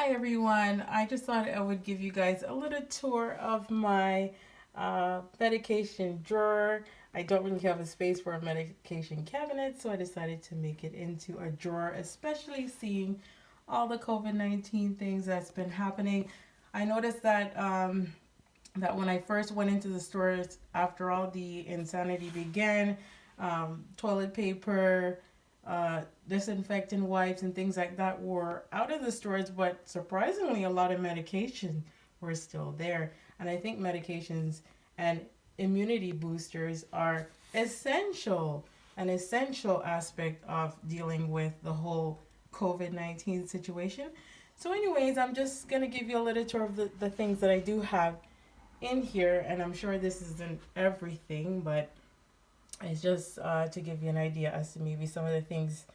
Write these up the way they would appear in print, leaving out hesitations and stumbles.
Hi everyone. I just thought I would give you guys a little tour of my medication drawer. I don't really have a space for a medication cabinet, so I decided to make it into a drawer, especially seeing all the COVID-19 things that's been happening. I noticed that when I first went into the stores after all the insanity began, toilet paper, disinfectant wipes, and things like that were out of the stores, but surprisingly, a lot of medication were still there. And I think medications and immunity boosters are essential, an essential aspect of dealing with the whole COVID-19 situation. So, anyways, I'm just going to give you a little tour of the things that I do have in here, and I'm sure this isn't everything, but it's just to give you an idea as to maybe some of the things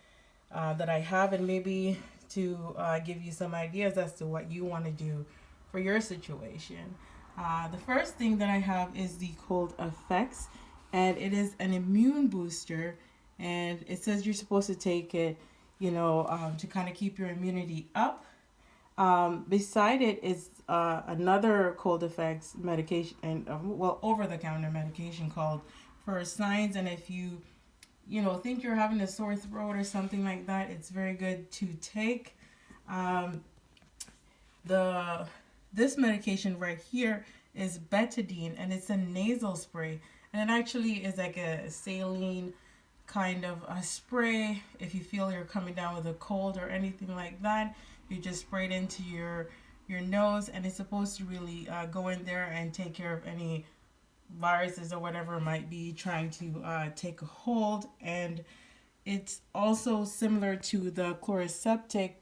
that I have, and maybe to give you some ideas as to what you want to do for your situation. The first thing that I have is the Cold Effects, and it is an immune booster, and it says you're supposed to take it, to kind of keep your immunity up. Beside it is another cold effects medication, and over the counter medication called for signs. And if you think you're having a sore throat or something like that, it's very good to take. Um, the This medication right here is betadine, and it's a nasal spray, and it actually is like a saline kind of a spray. If you feel you're coming down with a cold or anything like that, you just spray it into your nose, and it's supposed to really go in there and take care of any viruses or whatever might be trying to take a hold. And it's also similar to the chloroseptic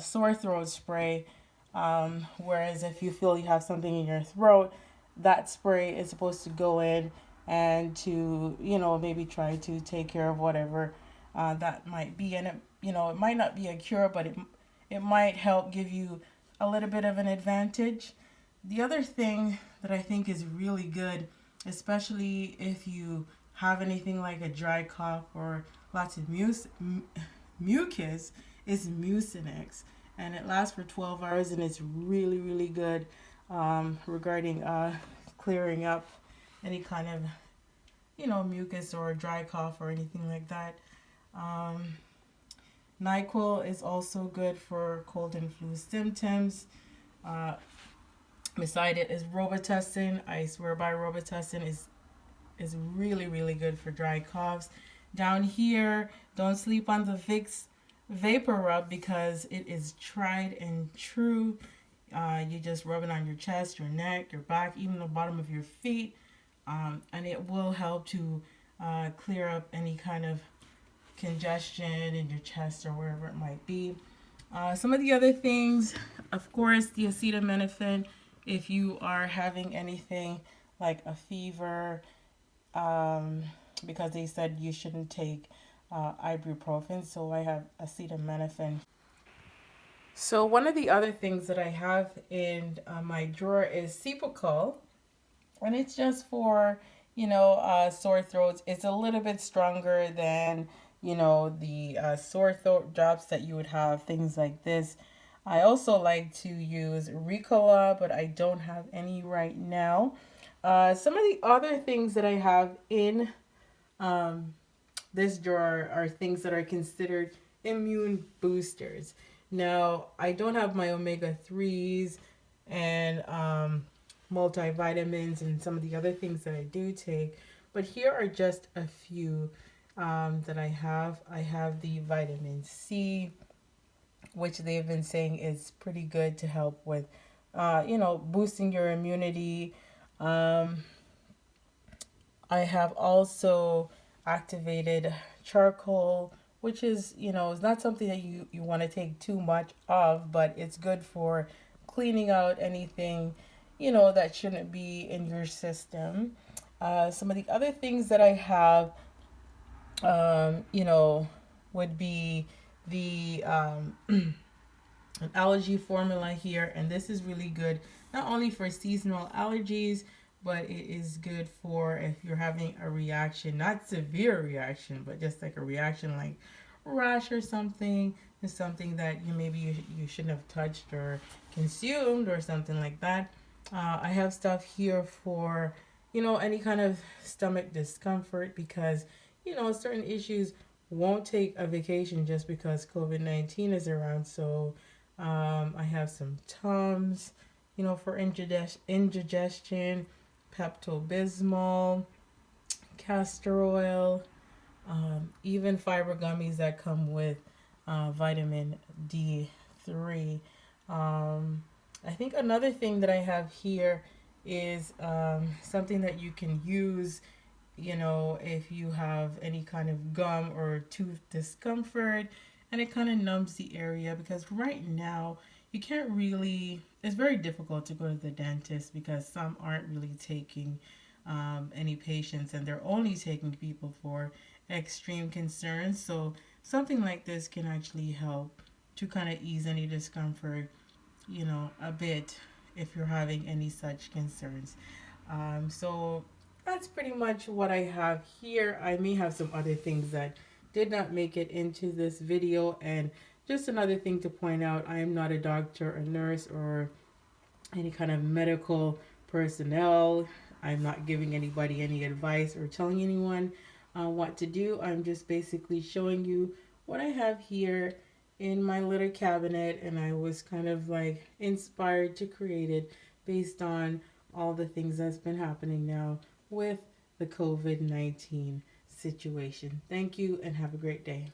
sore throat spray. Whereas if you feel you have something in your throat, that spray is supposed to go in and to maybe try to take care of whatever that might be. And it might not be a cure, but it might help give you a little bit of an advantage. The other thing that I think is really good, especially if you have anything like a dry cough or lots of mucus, is Mucinex. And it lasts for 12 hours, and it's really, really good regarding clearing up any kind of, mucus or dry cough or anything like that. Um, NyQuil is also good for cold and flu symptoms. Uh, Beside it is Robitussin. I swear by Robitussin is really, really good for dry coughs. Down here, don't sleep on the Vicks Vapor Rub because it is tried and true. You just rub it on your chest, your neck, your back, even the bottom of your feet, and it will help to clear up any kind of congestion in your chest or wherever it might be. Some of the other things, of course, the acetaminophen. If you are having anything like a fever, because they said you shouldn't take ibuprofen, so I have acetaminophen. So one of the other things that I have in my drawer is Cepacol, and it's just for sore throats. It's a little bit stronger than the sore throat drops that you would have, things like this. I also like to use Ricola, but I don't have any right now. Some of the other things that I have in um, this drawer are things that are considered immune boosters. Now, I don't have my omega 3s and multivitamins and some of the other things that I do take, but here are just a few that I have. I have the vitamin C, which they've been saying is pretty good to help with, boosting your immunity. Um, I have also activated charcoal, which is not something that you want to take too much of, but it's good for cleaning out anything, that shouldn't be in your system. Some of the other things that I have, would be the an allergy formula here, and this is really good not only for seasonal allergies, but it is good for if you're having a reaction, not severe reaction, but just like a reaction like rash or something. is something that you shouldn't have touched or consumed or something like that. I have stuff here for any kind of stomach discomfort because certain issues won't take a vacation just because COVID-19 is around. So I have some Tums, for indigestion, Pepto Bismol, castor oil, even fiber gummies that come with vitamin D3. I think another thing that I have here is something that you can use, if you have any kind of gum or tooth discomfort, and it kind of numbs the area because right now you can't really, it's very difficult to go to the dentist because some aren't really taking any patients and they're only taking people for extreme concerns. So something like this can actually help to kind of ease any discomfort, a bit if you're having any such concerns. So that's pretty much what I have here. I may have some other things that did not make it into this video. And just another thing to point out, I am not a doctor, a nurse, or any kind of medical personnel. I'm not giving anybody any advice or telling anyone what to do. I'm just basically showing you what I have here in my little cabinet, and I was kind of like inspired to create it based on all the things that's been happening now with the COVID-19 situation. Thank you and have a great day.